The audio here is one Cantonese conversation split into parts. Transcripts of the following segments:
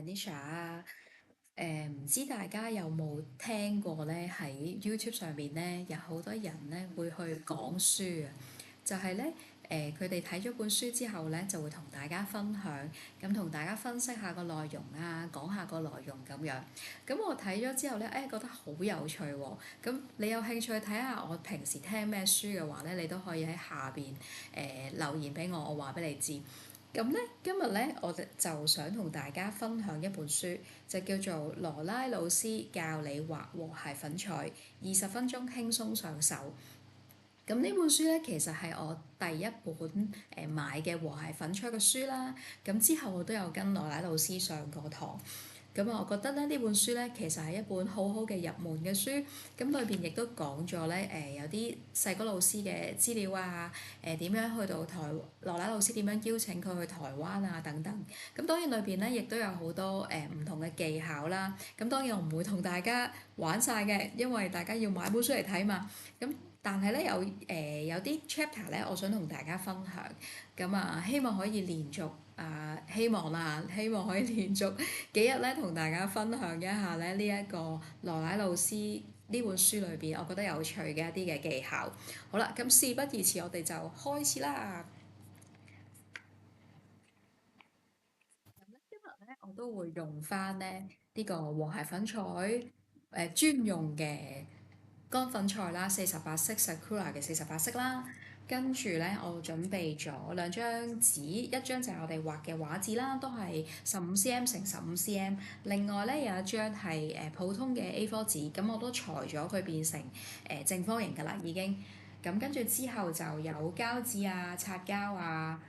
Nisha 啊，唔知大家有冇聽過咧？喺 YouTube 上面咧，有好多人咧會去講書啊，就係咧佢哋睇咗本書之後咧，就會同大家分享，咁同大家分析下個內容啊，講下個內容咁樣。咁我睇咗之後咧，覺得好有趣喎。咁你有興趣睇下我平時聽咩書嘅話咧，你都可以喺下邊留言俾我，我話俾你知。咁咧，今日咧，我哋就想同大家分享一本書，就叫做羅拉老師教你畫和諧粉彩，20分鐘輕鬆上手。咁呢本書咧，其實係我第一本買嘅和諧粉彩嘅書啦。咁之後我都有跟羅拉老師上過堂。咁我覺得咧呢本書咧其實係一本好好嘅入門嘅書，咁裏邊亦都講咗咧有啲細個老師嘅資料啊，點樣去到羅拉老師點樣邀請佢去台灣啊等等，咁當然裏邊咧亦都有好多唔同嘅技巧啦，咁當然我唔會同大家玩晒嘅，因為大家要買本書嚟睇嘛，咁但係咧有啲 chapter 咧，我想同大家分享，咁啊希望可以連續希望可以連續幾日咧，同大家分享一下咧呢一個羅拉老師呢本書裏邊，我覺得有趣嘅一啲嘅技巧。好啦，咁事不宜遲，我哋就開始啦。今日咧，我都會用翻咧呢個和諧粉彩專用嘅乾粉菜啦，48色 Sakura 嘅48色啦，跟住咧我準備咗兩張紙，一張就係我哋畫嘅畫紙啦，都係15cm 乘15cm。另外咧有一張係普通嘅 A4 紙，咁我都裁咗佢變成正方形㗎啦，已經。咁跟住之後就有膠紙啊、擦膠啊、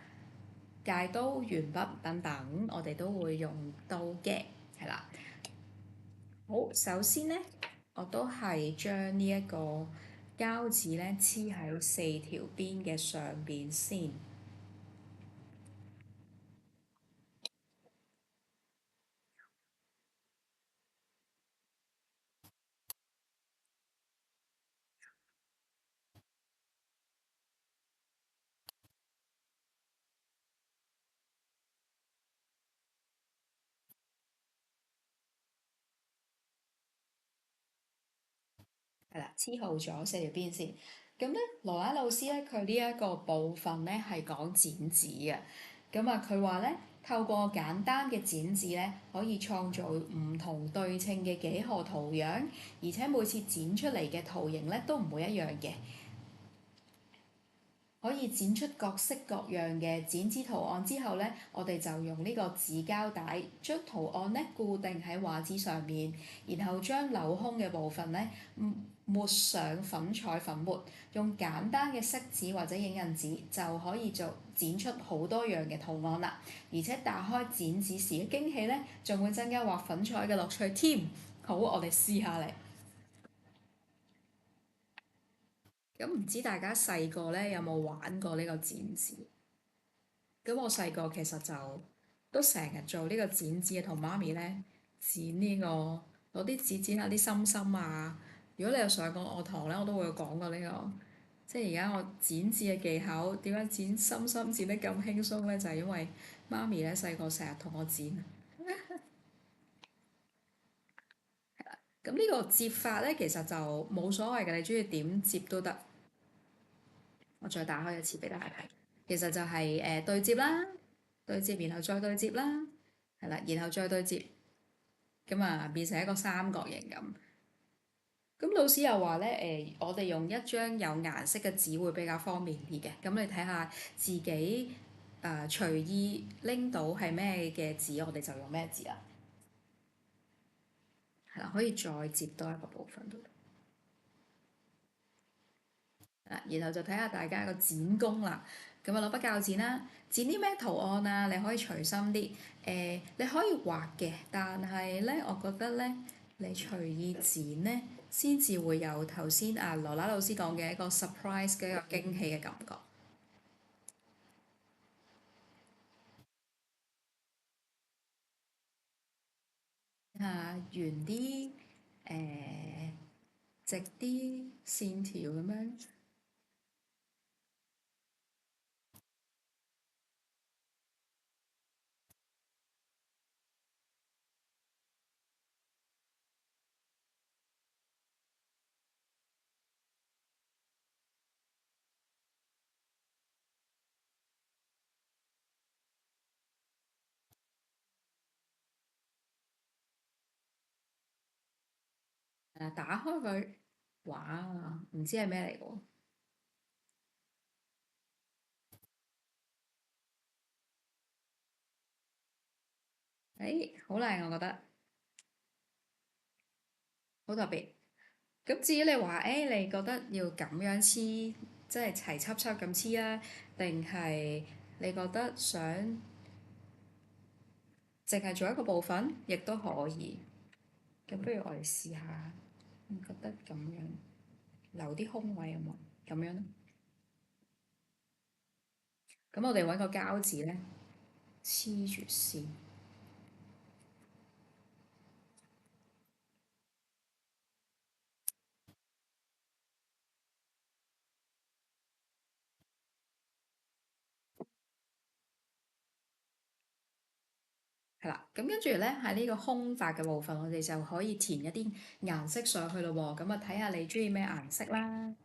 戒刀、鉛筆等等，我哋都會用到嘅，係啦。好，首先咧，我都係將呢一個膠紙咧黐喺4條邊嘅上邊先。係啦，黐好咗4條邊先。咁咧，羅拉老師咧，佢呢一個部分咧係講剪紙嘅。咁啊，佢話咧，透過簡單嘅剪紙咧，可以創造唔同對稱嘅幾何圖樣，而且每次剪出嚟嘅圖形咧都唔會一樣嘅。可以剪出各式各樣嘅剪紙圖案之後呢，我哋就用呢個紙膠帶將圖案呢固定喺畫紙上面，然後將鏤空嘅部分呢抹上粉彩粉末，用簡單嘅色紙或者影印紙就可以剪出好多樣嘅圖案啦。而且打開剪紙時嘅驚喜呢，仲會增加畫粉彩嘅樂趣添。好，我哋試下嚟。咁唔知大家細個呢有冇玩過呢個剪紙？咁我細個其實就都成日做呢個剪紙嘅，同媽咪咧剪呢個攞啲紙剪下啲心心啊。如果你有上過我堂咧，我都會有講過呢個。即係而家我剪紙嘅技巧點解剪心心剪得咁輕鬆咧？就係因為媽咪咧細個成日同我剪。咁呢個摺法咧其實就冇所謂嘅，你中意點摺都得。我再打開一次俾大家睇，其實就係對摺啦，對摺然後再對摺啦，係啦，然後再對摺。咁啊變成一個三角形咁。咁老師又話咧，我哋用一張有顏色嘅紙會比較方便啲嘅。咁你睇下自己隨意拎到係咩嘅紙，我哋就用咩紙啦。係啦，可以再摺多一個部分都得。然後就睇下大家個剪工啦。咁啊攞筆鉸剪啦，剪啲咩圖案啊？你可以隨心啲。你可以畫嘅，但係咧，我覺得咧，你隨意剪咧，先至會有頭先羅拉老師講嘅一個 surprise 嘅一個驚喜嘅感覺。圓啲，誒、直啲線條咁樣。打開佢，哇，唔知係咩嚟嘅喎？誒，好靚，我覺得好特別。咁至於你話，你覺得要咁樣黐，即係齊輯輯咁黐啦，定係你覺得想淨係做一個部分，亦都可以。咁不如我哋試下，你覺得咁樣留啲空位有冇？咁樣咧，咁我哋揾個膠紙咧黐住先。係啦，咁跟住咧喺呢個空白嘅部分，我哋就可以填一啲顏色上去咯喎。咁啊，睇下你中意咩顏色啦。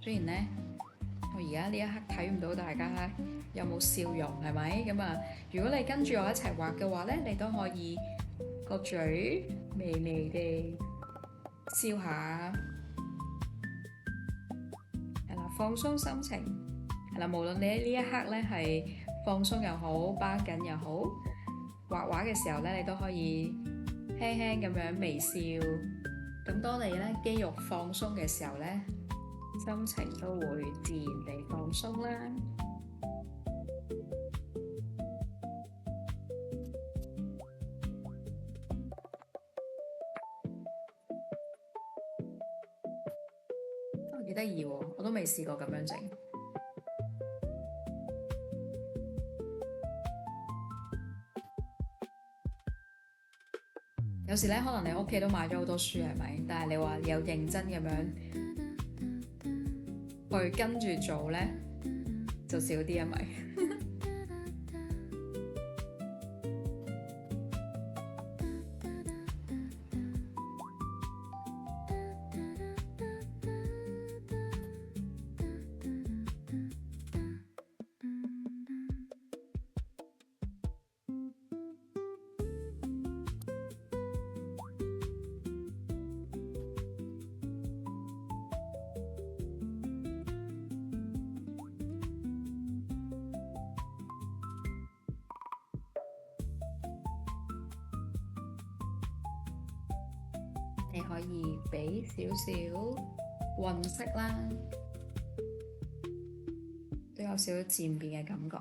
雖然咧，我而家呢一刻睇唔到大家有冇笑容，係咪？咁啊，如果你跟住我一齊畫嘅話咧，你都可以個嘴微微地笑下，係啦，放鬆心情，係啦，無論你喺呢一刻咧係放鬆又好，繃緊又好，畫畫嘅時候咧，你都可以輕輕咁樣微笑。咁當你咧肌肉放鬆嘅時候咧，心情都會自然地放鬆啦。都幾得意喎，我都未試過咁樣整。有時咧，可能你屋企都買咗好多書，係咪？但係你話有認真咁樣去跟住做咧，就少啲，係咪？你可以俾少少混色啦，都有少少漸變嘅感覺。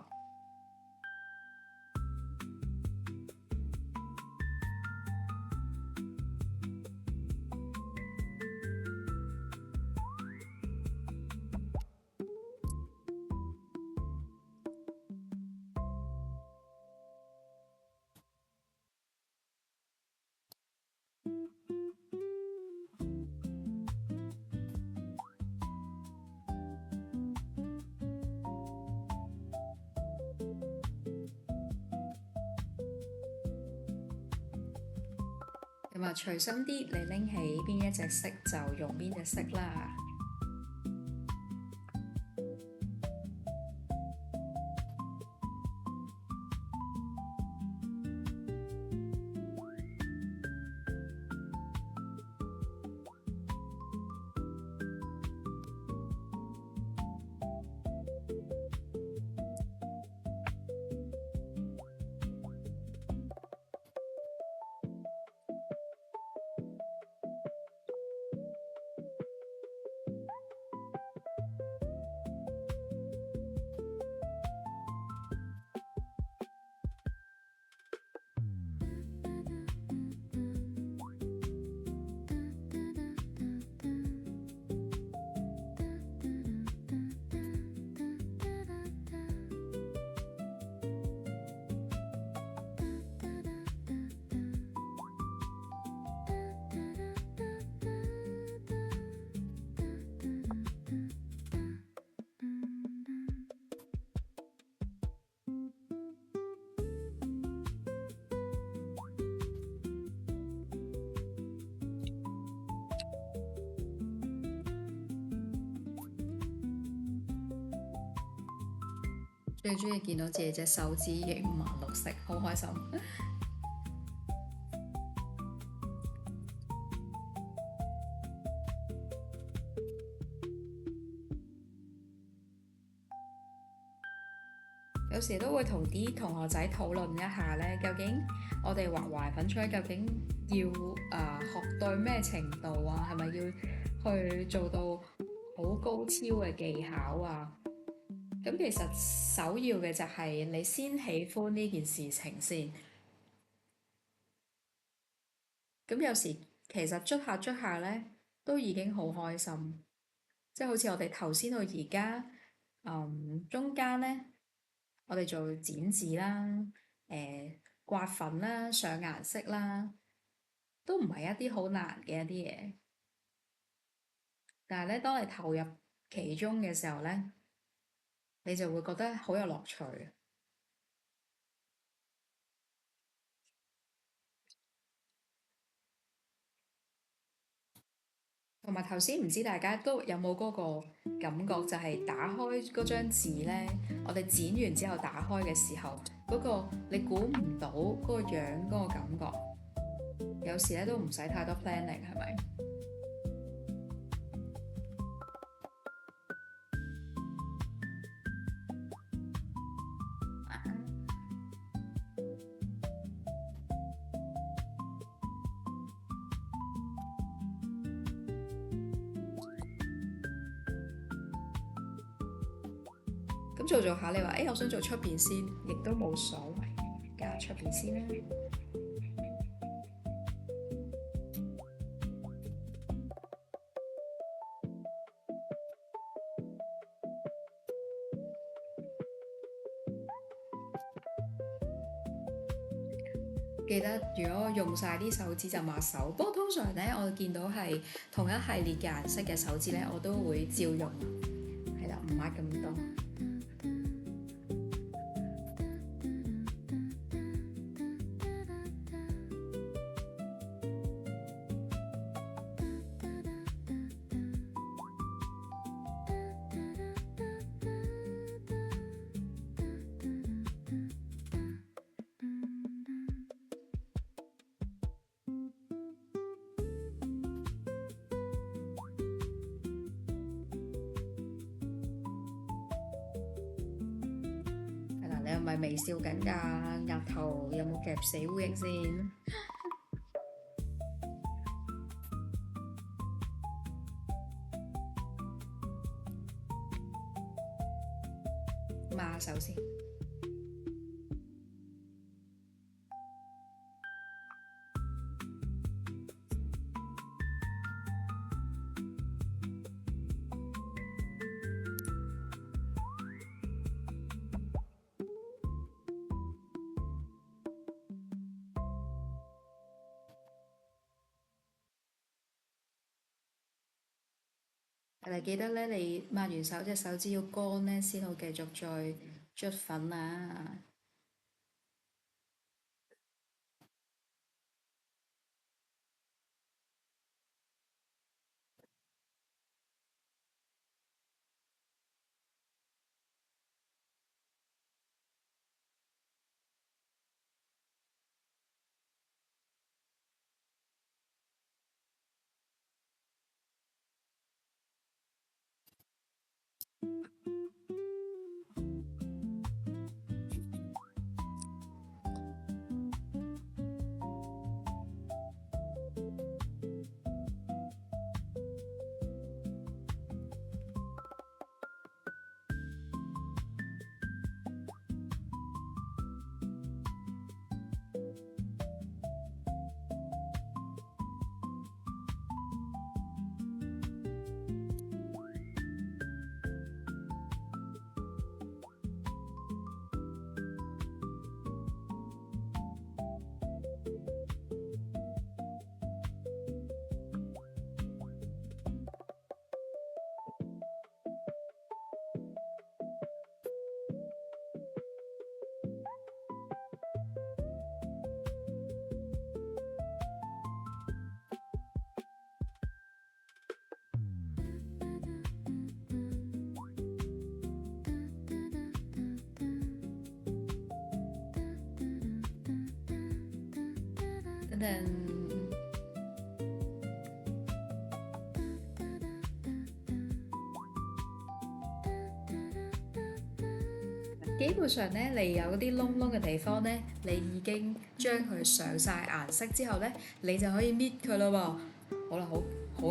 咁啊，隨心啲，你拎起邊一隻色就用邊隻色啦。最中意見到自己隻手指已經五顏六色，好開心。有時都會同啲同學仔討論一下呢，究竟我哋畫壞粉彩究竟要學到咩程度啊？係咪要去做到好高超嘅技巧啊？咁其實首要嘅就係你先喜歡呢件事情先。咁有時其實捽下捽下呢，都已經好開心。即係好似我哋頭先到而家，中間呢，我哋做剪紙啦，刮粉啦，上顏色啦，都唔係一啲好難嘅一啲嘢。但係咧，當你投入其中嘅時候呢，你就會覺得好有樂趣。同埋頭先唔知大家都有冇嗰個感覺，就係打開嗰張紙呢，我哋剪完之後打開嘅時候，嗰個你估唔到嗰個樣嗰個感覺，有時咧都唔使太多 planning，係咪？咁做做下，你話我想做出邊先，亦都冇所謂，加出邊先啦。記得如果用晒啲手指就抹手，不過通常咧我見到係同一系列嘅顏色嘅手指咧，我都會照用，係啦，唔抹咁多。係啦，你係咪微笑緊㗎？額頭有冇夾死烏蠅先？抹手先。係啦，記得咧，你抹完手隻手指要乾咧，先好繼續再捽粉啊！噔。基本上咧，你有嗰啲窿窿嘅地方咧，你已經將佢上晒顏色之後咧，你就可以搣佢咯喎。好啦，好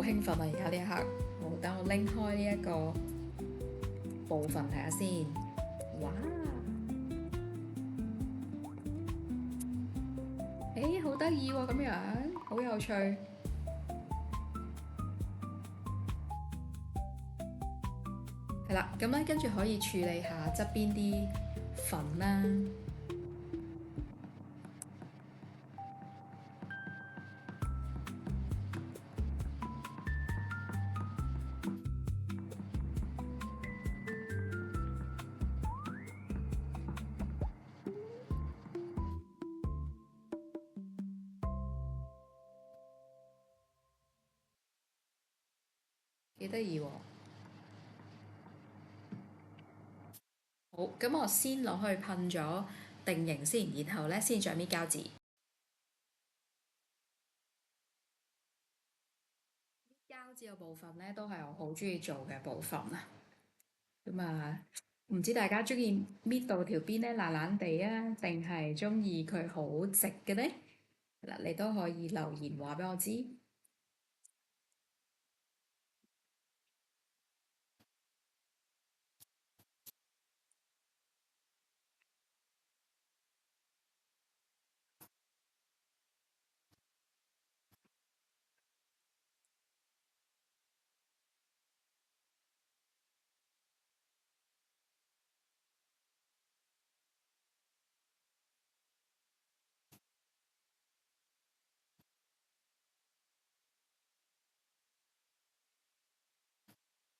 興奮啊！而家呢一刻，好，等我拎開呢一個部分睇下先。哇！誒，好得意喎，咁樣好有趣。係啦，咁咧跟住可以處理下側邊啲粉啦。幾得意喎！好，咁我先攞去噴咗定型先，然後咧先再搣膠紙。膠紙嘅部分咧，都係我好中意做嘅部分啊。咁啊，唔知大家中意搣到條邊咧爛爛地啊，定係中意佢好直嘅呢？嗱，你都可以留言話俾我知。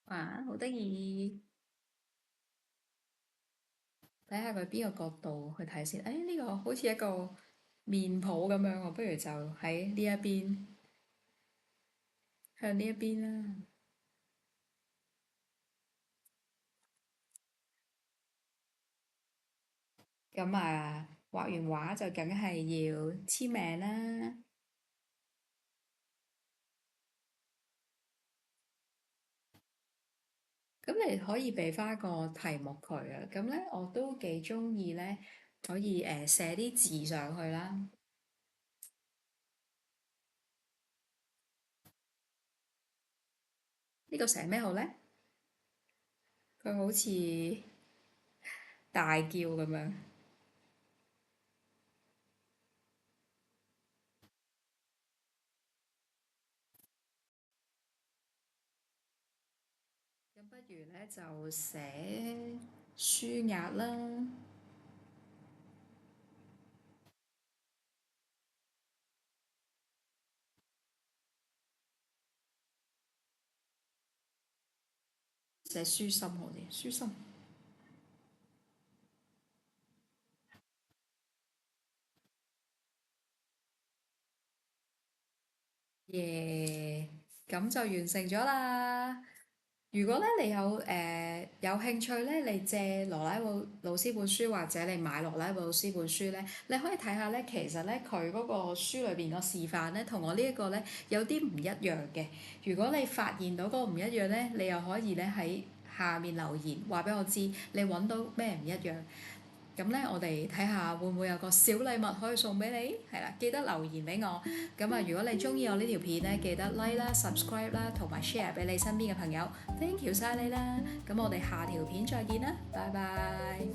哇，好得意！睇下佢邊個角度去睇先。誒，呢個好似一個面譜咁樣喎，不如就喺呢一邊，向呢一邊啦。咁啊，畫完畫就梗係要簽名啦。咁你可以俾翻個題目佢啊。咁咧，我都幾中意咧，可以寫啲字上去啦。呢個寫咩好咧？佢好似大叫咁樣。咁不如咧就寫舒壓啦。寫舒心好啲，舒心。耶！咁就完成咗啦。如果咧你有興趣咧，你借羅拉姆老師本書或者你買羅拉姆老師本書咧，你可以睇下咧，其實咧佢嗰個書裏邊個示範咧，同我呢一個咧有啲唔一樣嘅。如果你發現到嗰個唔一樣咧，你又可以咧喺下面留言話俾我知，你揾到咩唔一樣。咁咧，我哋睇下會唔會有個小禮物可以送俾你，係啦，記得留言俾我。咁啊，如果你中意我呢條片咧，記得 like 啦、subscribe 啦，同埋 share 俾你身邊嘅朋友。Thank you 晒你啦！咁我哋下條片再見啦，拜拜。